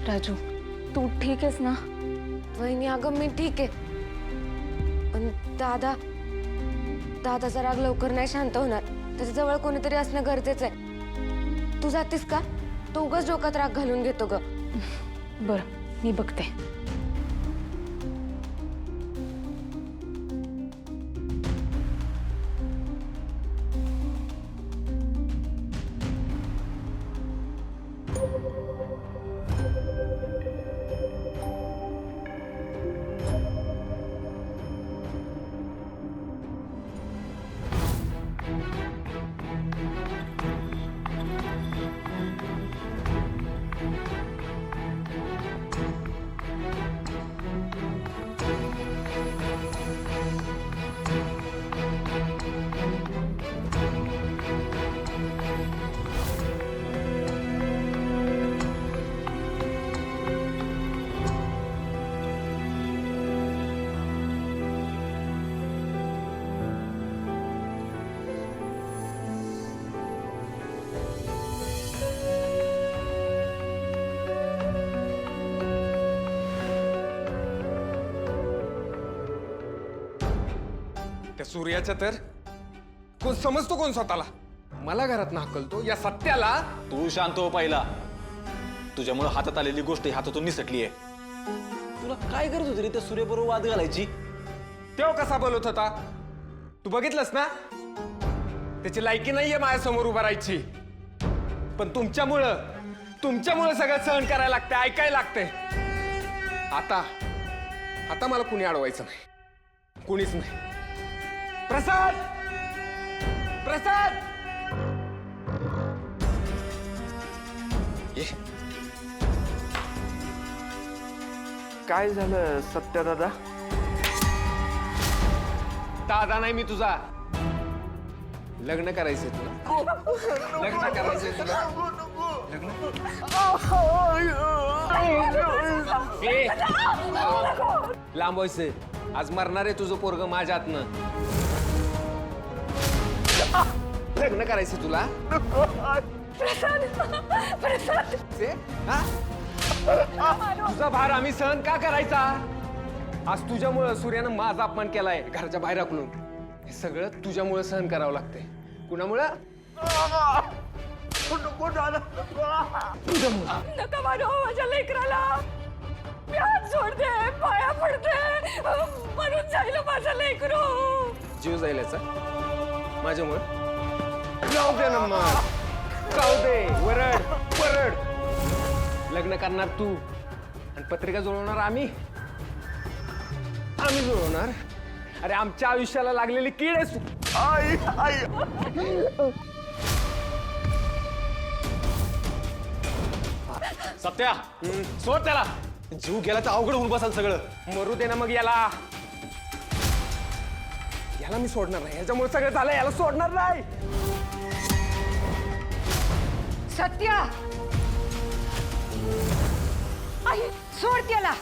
राजू, तू ठीक आहेस ना? वहिनी अगं मी ठीक आहे, पण दादा दादा जरा लवकर नाही शांत होणार. त्याच्या जवळ कोणीतरी असणं गरजेचं आहे. तू जातीस का? तो उगाच डोक्यात राग घालून घेतो ग. बरं, मी बघते. त्या सूर्याच्या तर कोण समजतो कोण स्वतःला. मला घरात हाकलतो या सत्याला. तू शांत हो पहिला. तुझ्यामुळे हातात आलेली गोष्ट हातातून निसटली आहे. तुला काय गरज होती रे त्या सूर्यबरोबर वाद घालायची? तेव्हा कसा बोलत होता तू बघितलंस ना. त्याची लायकी नाहीये माझ्यासमोर उभा राहायची. पण तुमच्यामुळं सगळं सहन करायला लागतंय, ऐकायला लागतंय. आता मला कुणी अडवायचं नाही, कुणीच नाही. प्रसाद, प्रसाद, ये. काय झालं सत्या दादा? दादा नाही मी तुझा. लग्न करायचंय तुला. लग्न करायचंय तुला. लांब व्हायचंय. आज मरणार आहे तुझं पोरग माझ्या हातनं. लग्न करायचंय तुला. तुझा भार आम्ही सहन का करायचा? आज तुझ्यामुळं सूर्यानं माझा अपमान केलाय घराच्या बाहेर हाकलून. हे सगळं तुझ्यामुळं सहन करावं लागतंय. कुणामुळं? नका मारू माझ्या लेकराला. मी हात सोडते, पाया पडते. मरून जाईल माझा लेकरू. जीव जाईल याचा माझ्यामुळं. जाऊ दे ना मग, जाऊ दे. वरड. लग्न करणार तू आणि पत्रिका जुळवणार आम्ही जुळवणार. अरे आमच्या आयुष्याला लागलेली कीड आहेस तू. सत्या सोड त्याला. जीव गेला तर अवघड होऊन बसाल सगळं. मरू दे ना मग याला मी सोडणार नाही. याच्यामुळे सगळं झालं. याला सोडणार नाही. सत्या, आई सोड त्याला.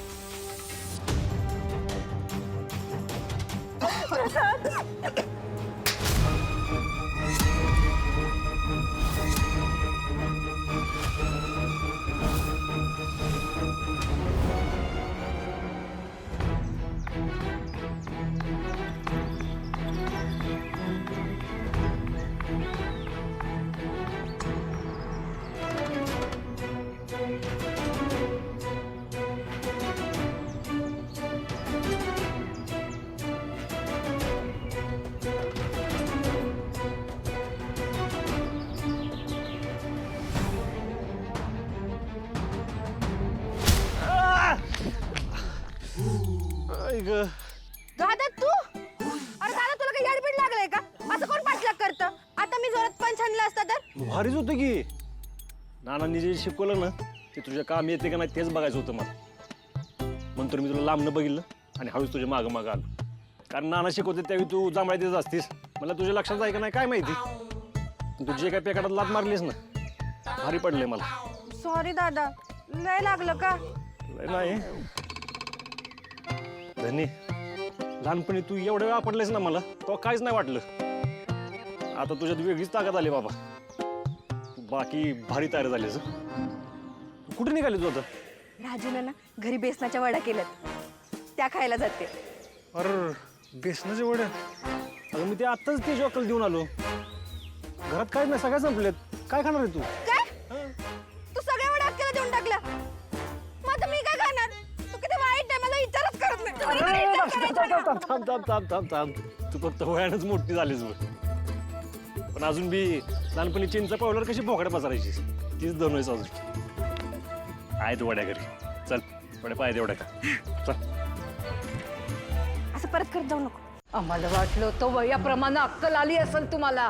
दादा तू? अरे दादा तुला काही याडपीड लागलंय का? असं कोण पाठलाग करतं? आता मी जोरात पंच आणला असता तर? भारीच होतं की. नानांनी जे शिकवलं ना ते तुझ्या काम येते का नाही तेच बघायचं होतं मला. म्हणतो मी तुला लांबनं बघितलं आणि हळूच तुझ्या मागं आलो. कारण नाना शिकवते त्यावेळी तू जांभळ्या देत असतीस. मला तुझ्या लक्षात आहे का नाही काय माहिती. तू जे काय पेकाडात लात मारलीस ना भारी पडले मला. सॉरी दादा, लय लागलं का? नाही धनी, लहानपणी तू एवढ्या वेळा पडलेस ना मला तो काहीच नाही वाटलं. आता तुझ्यात वेगळीच ताकद आली बाबा. बाकी भारी तयार झालीस. कुठे निघाली तू आता? राजूनं ना घरी बेसनाच्या वड्या केल्यात, त्या खायला जाते. अरे बेसनाचे वड्या, अगं मी ते आत्ताच ते जॉकल देऊन आलो. घरात काय नाही, सगळ्या संपलेत. काय खाणार आहे तू? काय तू सगळ्या वड्या अक्काला देऊन टाकल्या, मग आता मी काय खाणार? तू किती वाईट आहे, मला विचारच करत नाही. तू मला विचार करायचा का? थांब थांब थांब थांब थांब. तू फक्त वयानंच मोठी झालीस बघ. पण अजून बी लहानपणी चिंचा पावल्यावर कशी बोकडे पसरायची तीच दोन वेळेस अजून आहेत वड्या घरी. चल वड्या पाय तेवढ्या का. चल. असं परत करत जाऊ नको. आम्हाला वाटलं होतं वयाप्रमाणे अक्कल आली असेल तुम्हाला,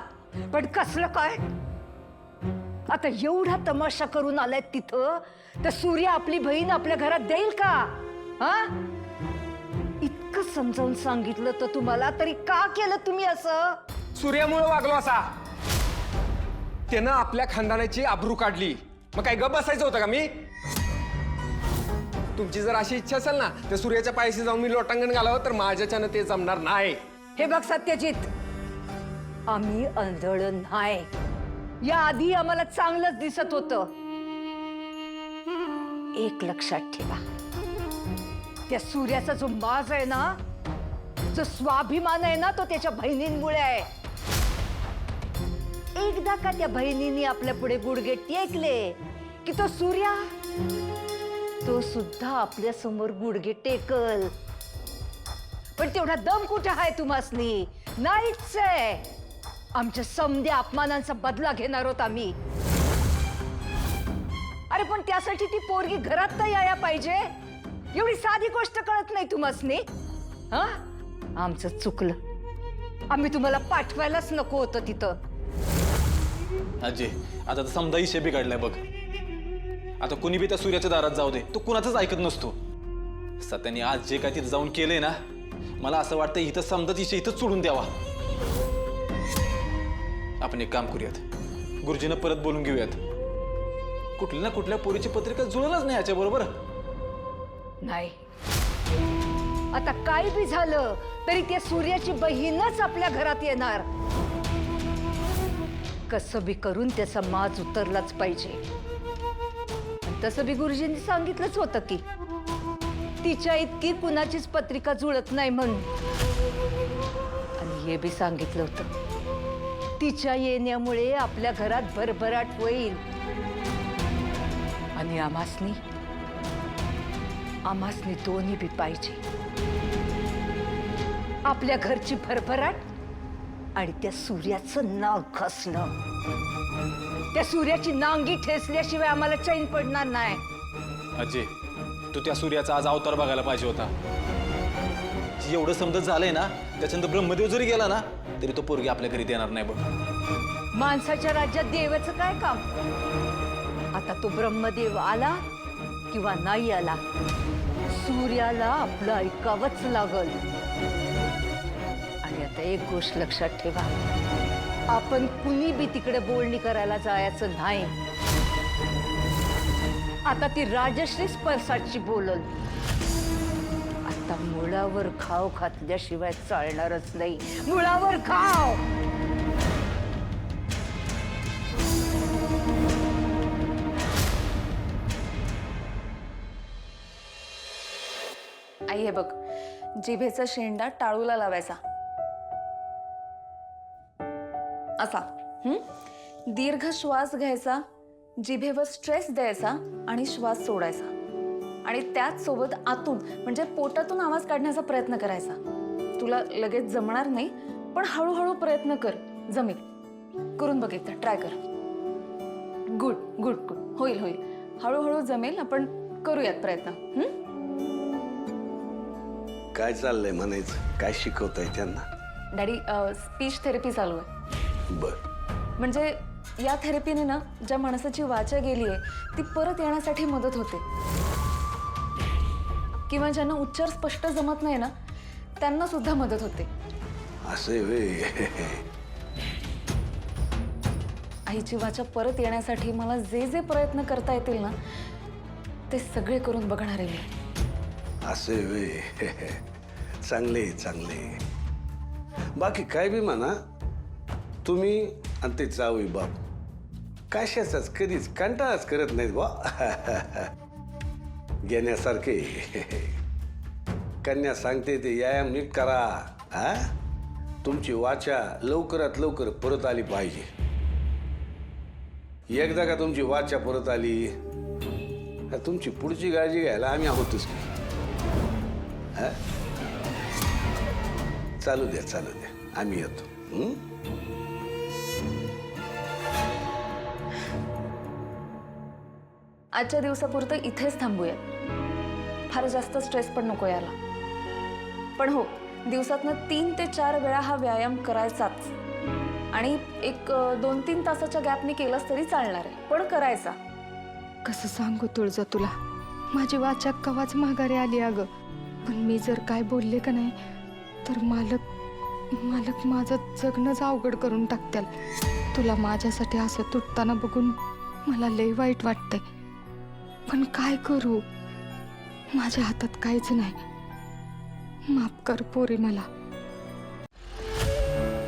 पण कसलं काय? आता एवढा तमाशा करून आलाय तिथं, तर सूर्य आपली बहीण आपल्या घरात देईल का? हा, इतकं समजावून सांगितलं तर तुम्हाला, तरी का केलं तुम्ही असं? सूर्यामुळे वागलो असा. त्यानं आपल्या खानदानाची आबरू काढली, मग काय गप बसायचं होतं का मी? तुमची जर अशी इच्छा असेल ना, तर सूर्याच्या पायाशी जाऊन मी लोटांगण घालावं, तर माझ्याच्यानं ते जमणार नाही. हे बघ सत्यजित, आम्ही आंधळ नाही. या आधी आम्हाला चांगलंच दिसत होतं. एक लक्षात ठेवा, त्या सूर्याचा जो माज आहे ना, जो स्वाभिमान आहे ना, तो त्याच्या बहिणींमुळे आहे. एकदा का त्या बहिणींनी आपल्या पुढे गुडघे टेकले की तो सूर्या, तो सुद्धा आपल्या समोर गुडघे टेकल. पण तेवढा दम कुठे आहे तुम्हासनी? नाहीच आहे. आमच्या समध्या अपमानांचा बदला घेणार आहोत आम्ही. अरे पण त्यासाठी ती पोरगी घरात तर यायला पाहिजे. एवढी साधी गोष्ट कळत नाही तुम्हासनी? हा, आमचं चुकलं. आम्ही तुम्हाला पाठवायलाच नको होतं तिथं. अजय, आता तर समजा इशे बिघडलाय बघ. आता कुणी बी त्या सूर्याच्या दारात जाऊ दे, तो कुणाचंच ऐकत नसतो. सत्याने आज जे काय तिथं जाऊन केलंय ना, मला असं वाटतं इथं समजा इशे इथंच सोडून द्यावा. आपण एक काम करूयात, गुरुजींना परत बोलून घेऊयात. कुठल्या ना कुठल्या पोरीची पत्रिका जुळलंच नाही याच्या बरोबर. नाही, आता काय बी झालं तरी त्या सूर्याची बहीणच आपल्या घरात येणार. कसं बी करून त्याचा माज उतरलाच पाहिजे. तसं बी गुरुजींनी सांगितलंच होतं की तिच्या इतकी कुणाचीच पत्रिका जुळत नाही म्हणून. आणि हे बी सांगितलं होतं तिच्या येण्यामुळे आपल्या घरात भरभराट होईल. आणि आमासनी दोन्ही बी पाहिजे. आपल्या घरची भरभराट आणि त्या सूर्याचं नाव खसणं. त्या सूर्याची नांगी ठेचल्याशिवाय आम्हाला चैन पडणार नाही. अजय, तू त्या सूर्याचा आज अवतार बघायला पाहिजे होता. एवढं समजत झालंय ना, त्याच्यानंतर ब्रह्मदेव जरी गेला ना, तरी तो पोरगी आपल्या घरी देणार नाही बघ. माणसाच्या राज्यात देवाचं काय काम? आता तो ब्रह्मदेव आला किंवा नाही आला, सूर्याला आपलं ऐकावंच लागल. आणि आता एक गोष्ट लक्षात ठेवा, आपण कुणी बी तिकडे बोलणी करायला जायचं नाही. आता ती राजश्री परसादची बोलल. आता मुळावर घाव घातल्याशिवाय चालणारच नाही. मुळावर घाव. आई हे बघ, जिभेचा शेंडा टाळूला लावायचा असा. दीर्घ श्वास घ्यायचा, जिभेवर स्ट्रेस द्यायचा आणि श्वास सोडायचा. आणि त्याच सोबत आतून म्हणजे पोटातून आवाज काढण्याचा प्रयत्न करायचा. तुला लगेच जमणार नाही, पण हळूहळू प्रयत्न कर. जमेल. करून बघ एकदा, ट्राय कर. Good good good. होईल होईल, हळूहळू जमेल. आपण करूयात प्रयत्न. काय चाललंय म्हणायचं? काय शिकवताय त्यांना? डॅडी, स्पीच थेरपी चालू आहे. बर. म्हणजे या थेरपीने ना ज्या माणसाची वाचा गेली आहे ती परत येण्यासाठी मदत होते. किंवा ज्यांना उच्चार स्पष्ट जमत नाही ना, त्यांना सुद्धा मदत होते. असे वे. आईची वाचा परत येण्यासाठी मला जे जे प्रयत्न करता येतील ना, ते सगळे करून बघणार आहे मी. असे वे. चांगले चांगले. बाकी काय बी म्हणा, तुम्ही आणि ते जावई बाप कशाचाच कधीच कंटाळाच करत नाहीत बा. घेण्यासारखे. कन्या सांगते ते व्यायाम नीट करा. हा, तुमची वाचा लवकरात लवकर परत आली पाहिजे. एकदा का तुमची वाचा परत आली का तुमची पुढची काळजी घ्यायला आम्ही आहोतच की. हा, चालू द्या आम्ही येतो. आजच्या दिवसापुरतं इथेच थांबूया. फार जास्त स्ट्रेस पण नको याला. पण हो, दिवसातनं 3 ते 4 वेळा हा व्यायाम करायचाच. आणि एक 2-3 तासाच्या गॅपने केलास तरी चालणार आहे, पण करायचा. कसं सांगू तुळजा तुला, माझी वाचा कवाच माघारी आली अगं. पण मी जर काय बोलले का नाही तर मालक माझं जगणंच अवघड करून टाकतील. तुला माझ्यासाठी असं तुटताना बघून मला लय वाईट वाटतंय. पण काय करू, माझ्या हातात काहीच नाही. माफ कर पोरी मला.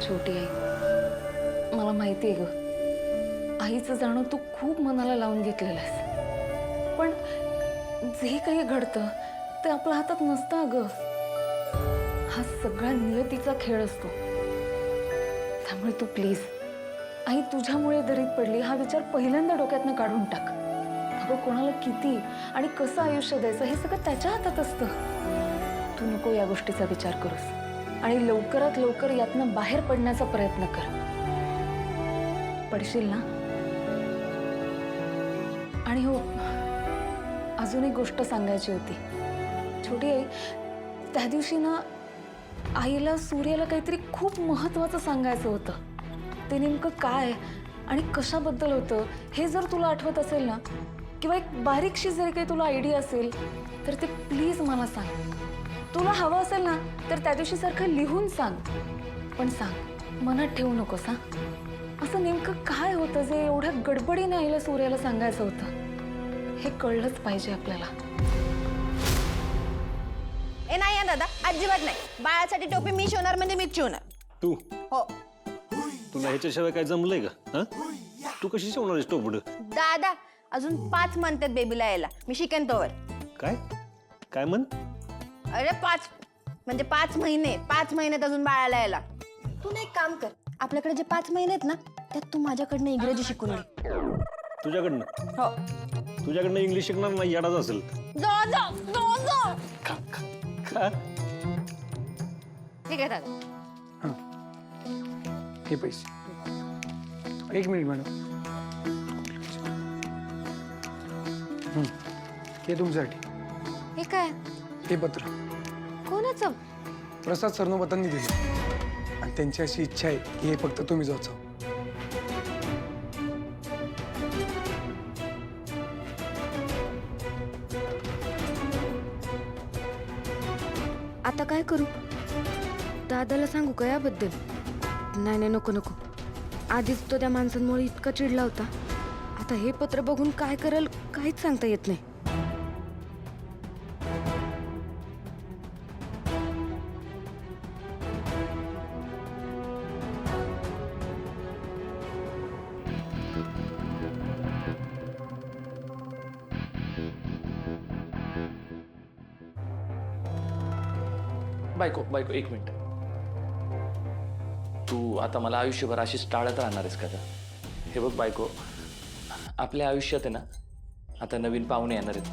छोटी आई, मला माहिती आहे ग, आईचं जाणं तू खूप मनाला लावून घेतलेलं आहेस. पण जे काही घडतं ते आपल्या हातात नसतं अगं. हा सगळा नियतीचा खेळ असतो. त्यामुळे तू प्लीज, आई तुझ्यामुळे दरीत पडली हा विचार पहिल्यांदा डोक्यातनं काढून टाक. अगं, कोणाला किती आणि कसं आयुष्य द्यायचं हे सगळं त्याच्या हातात असतं. तू नको या गोष्टीचा विचार करूस आणि लवकरात लवकर यातनं बाहेर पडण्याचा प्रयत्न कर. पडशील ना? आणि हो, अजून एक गोष्ट सांगायची होती. छोटी आई, त्या दिवशी ना आईला सूर्याला काहीतरी खूप महत्त्वाचं सांगायचं होतं. ते नेमकं काय आणि कशाबद्दल होतं हे जर तुला आठवत असेल ना, किंवा एक बारीकशी जरी काही तुला आयडिया असेल तर ते प्लीज मला सांग. तुला हवं असेल ना तर त्या दिवशी सारखं लिहून सांग. पण सांग, मनात ठेवू नकोस. हा, असं नेमकं काय होतं जे एवढ्या गडबडीने आईला सूर्याला सांगायचं होतं हे कळलंच पाहिजे आपल्याला. ए नाही दादा, अजिबात नाही. बाळासाठी टोपी मी शिवणार म्हणजे मीच शिवणार. तू हो तुला ह्याच्याशिवाय काय जमलंय का? हा, तू कशी शिवणार आहेस टोपड? दादा, अजून 5 मंथ आहेत बेबीला यायला. मी शिकेन तोवर. काय काय म्हण? अरे 5 म्हणजे 5 महिने. 5 महिन्यात अजून बाळाला यायला. तू ना एक काम कर, आपल्याकडे जे 5 महिने आहेत ना त्यात तू माझ्याकडनं इंग्रजी शिकून घे. तुझ्याकडनं? हो. तुझ्याकडनं इंग्लिश शिकणार नाही, याडाच असेल. जा. का? ठीक आहे दादा. हे पैसे. 1 मिनिट मॅडम. हे तुमच्यासाठी. हे काय? हे पत्र कोणाचं? प्रसाद सरनोबतांनी दिले आणि त्यांची अशी इच्छा आहे की हे फक्त तुम्हीच वाचावं. आता काय करू? दादाला सांगू का याबद्दल? नाही नको. आधीच तो त्या माणसांमुळे इतका चिडला होता. आता हे पत्र बघून काय करेल काहीच सांगता येत नाही. बायको 1 मिनिट. तू आता मला आयुष्यभर अशीच टाळत राहणार आहेस का? हे बघ बायको, आपल्या आयुष्यात आहे ना आता नवीन पाहुणे येणार आहेत.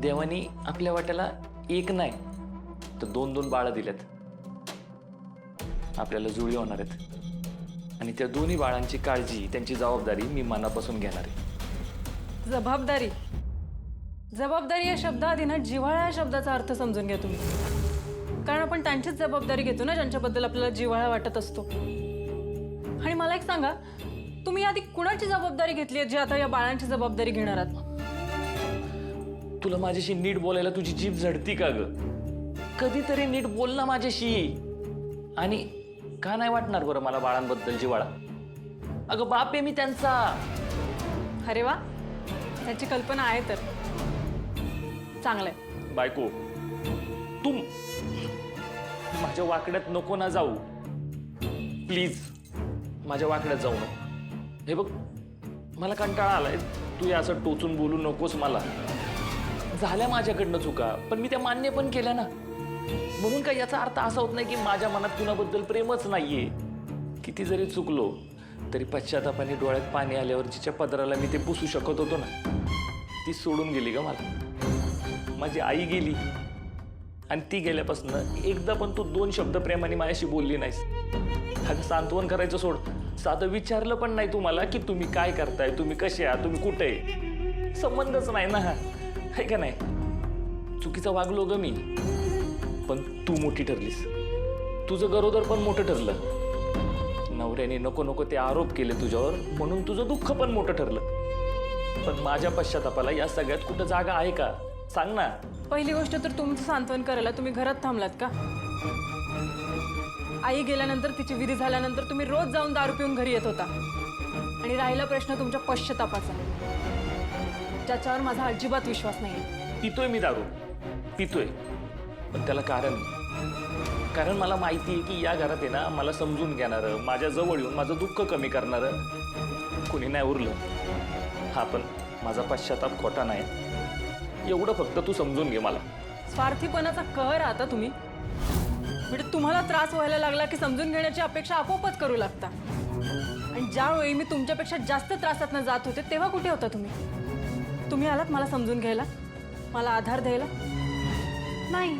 देवानी आपल्या वाट्याला 1 नाही तर 2-2 बाळं दिल्यात. आपल्याला जुळी होणार आहेत आणि त्या दोन्ही बाळांची काळजी, त्यांची जबाबदारी मी मनापासून घेणार आहे. जबाबदारी या शब्दाआधी ना जिव्हाळा या शब्दाचा अर्थ समजून घ्या तुम्ही. कारण आपण त्यांचीच जबाबदारी घेतो ना ज्यांच्याबद्दल आपल्याला जिव्हाळा वाटत असतो. आणि मला एक सांगा, तुम्ही आधी कुणाची जबाबदारी घेतली आहे जी आता या बाळांची जबाबदारी घेणार आहात? तुला माझ्याशी नीट बोलायला तुझी जीभ झडती का ग? कधीतरी नीट बोल ना माझ्याशी. आणि का नाही वाटणार बरं मला बाळांबद्दल जिव्हाळा? अगं बाप आहे मी त्यांचा. अरे वा, त्याची कल्पना आहे तर चांगलंय. बायको, तू माझ्या वाकड्यात नको ना जाऊ. प्लीज माझ्या वाकड्यात जाऊ नको. हे बघ, मला कंटाळा आलाय. तू असं टोचून बोलू नकोस मला. झाल्या माझ्याकडनं चुका, पण मी त्या मान्य पण केल्या ना. म्हणून काय याचा अर्थ असा होत नाही की माझ्या मनात कुणाबद्दल प्रेमच नाहीये. किती जरी चुकलो तरी पश्चातापाने डोळ्यात पाणी आल्यावर जिच्या पदराला मी ते पुसू शकत होतो ना, ती सोडून गेली ग मला. माझी आई गेली आणि ती गेल्यापासून एकदा पण तू 2 शब्द प्रेमाने माझ्याशी बोलली नाहीस. अगं सांत्वन करायचं सोड, साधं विचारलं पण नाही तुम्हाला की तुम्ही काय करताय, तुम्ही कसे आहात, तुम्ही कुठे आहे. संबंधच नाही ना, आहे का नाही. चुकीचं वागलो ग मी, पण तू मोठी ठरलीस. तुझं गरोदर पण मोठं ठरलं. नवऱ्याने नको नको ते आरोप केले तुझ्यावर, म्हणून तुझं दुःख पण मोठं ठरलं. पण माझ्या पश्चातापाला या सगळ्यात कुठं जागा आहे का, सांग ना. पहिली गोष्ट तर तुमचं सांत्वन करायला तुम्ही घरात थांबलात का? आई गेल्यानंतर, तिची विधी झाल्यानंतर तुम्ही रोज जाऊन दारू पिऊन घरी येत होता. आणि राहिला प्रश्न तुमच्या पश्चातापाचा, ज्याच्यावर माझा अजिबात विश्वास नाही. पितोय मी दारू, पितोय, पण त्याला कारण मला माहिती आहे की या घरात आहे ना मला समजून घेणारं, माझ्या जवळ येऊन माझं दुःख कमी करणारं कोणी नाही उरलं. हा, पण माझा पश्चाताप खोटा नाही, एवढं फक्त तू समजून घे मला. स्वार्थीपणाचा कहर आता तुम्ही, म्हणजे तुम्हाला त्रास व्हायला लागला की समजून घेण्याची अपेक्षा आपोआपच करू लागता. आणि ज्यावेळी मी तुमच्यापेक्षा जास्त त्रासातनं जात होते तेव्हा कुठे होता तुम्ही? तुम्ही आलात मला समजून घ्यायला, मला आधार द्यायला? नाही,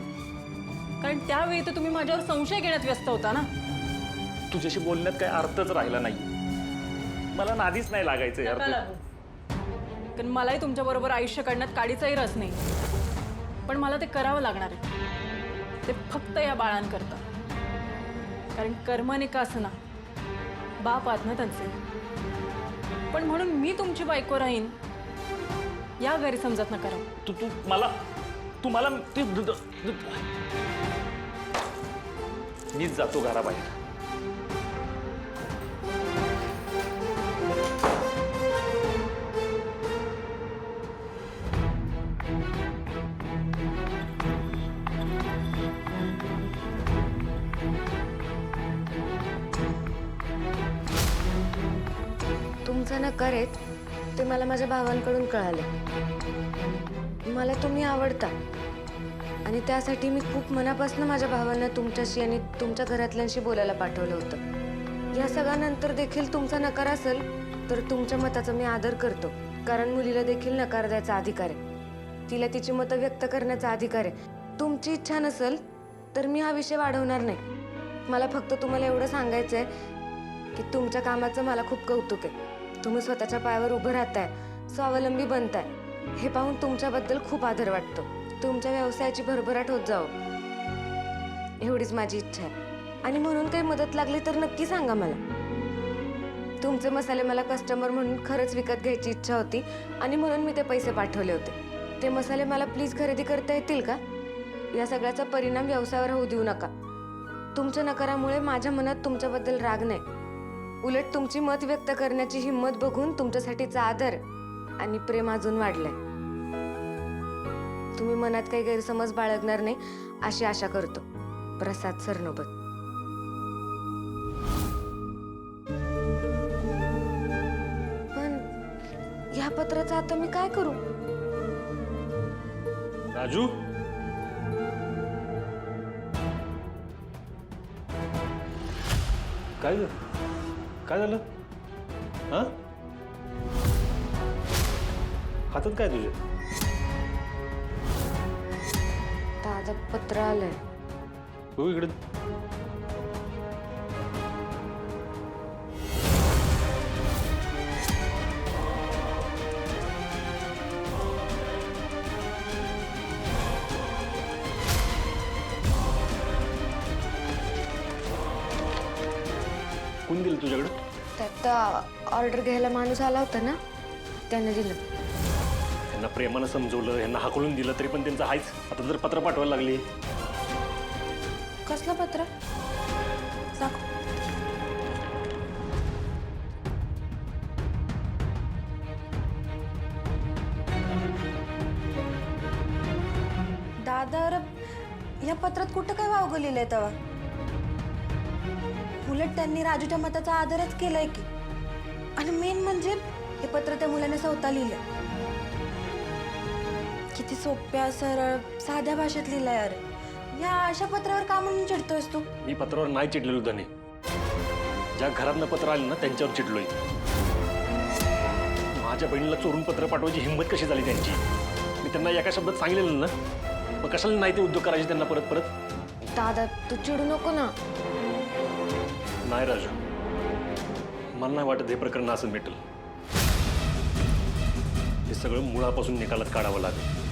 कारण त्यावेळी तर तुम्ही माझ्यावर संशय घेण्यात व्यस्त होता ना. तुझ्याशी बोलण्यात काही अर्थच राहिला नाही. मला नादीच नाही लागायचं यार. नका लागू. कारण मलाही तुमच्याबरोबर आयुष्य काढण्यात काडीचाही रस नाही, पण मला ते करावं लागणार आहे. ते फक्त या बाळांकरता. कारण कर्माने का असं ना, बाप आहात ना त्यांचे. पण म्हणून मी तुमची बायको राहीन या गैरसमजात न करा. तू मला मीच जातो घराबाहेर. तुमचं नकार आहेत ते मला माझ्या भावांकडून कळाले. मला तुम्ही आवडता आणि त्यासाठी मी खूप मनापासून माझ्या भावांना तुमच्याशी आणि तुमच्या घरातल्यांशी बोलायला पाठवलं होतं. या सगळ्यानंतर देखील तुमचा नकार असेल तर तुमच्या मताचा मी आदर करतो, कारण मुलीला देखील नकार द्यायचा अधिकार आहे. तिला तिची मतं व्यक्त करण्याचा अधिकार आहे. तुमची इच्छा नसेल तर मी हा विषय वाढवणार नाही. मला फक्त तुम्हाला एवढं सांगायचं आहे की तुमच्या कामाचं मला खूप कौतुक आहे. तुम्ही स्वतःच्या पायावर उभं राहताय, स्वावलंबी बनताय, हे पाहून तुमच्याबद्दल खूप आदर वाटतो. तुमच्या व्यवसायाची भरभराट होत जाओ एवढीच माझी इच्छा आहे. आणि म्हणून काही मदत लागली तर नक्की सांगा मला. तुमचे मसाले मला कस्टमर म्हणून खरंच विकत घ्यायची इच्छा होती आणि म्हणून मी ते पैसे पाठवले होते. ते मसाले मला प्लीज खरेदी करता येतील का? या सगळ्याचा परिणाम व्यवसायावर होऊ देऊ नका. तुमच्या नकारामुळे माझ्या मनात तुमच्याबद्दल राग नाही, उलट तुमची मत व्यक्त करण्याची हिंमत बघून तुमच्यासाठीचा आदर आणि प्रेम अजून वाढलंय. तुम्ही मनात काही गैरसमज बाळगणार नाही अशी आशा करतो. प्रसाद सरनोबत. पण ह्या पत्राचं आता मी काय करू? राजू, काय झालं? काय झालं? हा, हातात काय तुझे? दादा पत्र आलंय. बघू इकडे. कोण दिलं तुझ्याकडे? त्यात ऑर्डर घ्यायला माणूस आला होता ना, त्याने दिलं. यांना प्रेमानं समजवलं, यांना हाकलून दिलं तरी पण त्यांचं आहेच. आता जर पत्र पाठवायला लागली. कसलं पत्र? दाखव. दादा, या पत्रात कुठं काय वावगं लिहिलंय तेव्हा? उलट त्यांनी राजूच्या मताचा आदरच केलाय की. आणि मेन म्हणजे हे पत्र त्या मुलाने स्वतः लिहिलंय. किती सोप्या सरळ साध्या भाषेत लिहिलंय अरे. या अशा पत्रावर का म्हणून चिडतोयस तू? मी पत्रावर नाही चिडलेलो धने. ज्या घरातनं पत्र आले ना त्यांच्यावर चिडलोय. माझ्या बहिणीला चोरून पत्र पाठवायची हिंमत कशी झाली त्यांची? मी त्यांना एका शब्दात सांगितलेलं ना, मग कशाला नाही ते उद्योग करायचे त्यांना परत परत? दादा तू चिडू नको ना. नाही राजू, मला नाही वाटत हे प्रकरण असं मिटेल. हे सगळं मुळापासून निकालात काढावं लागेल.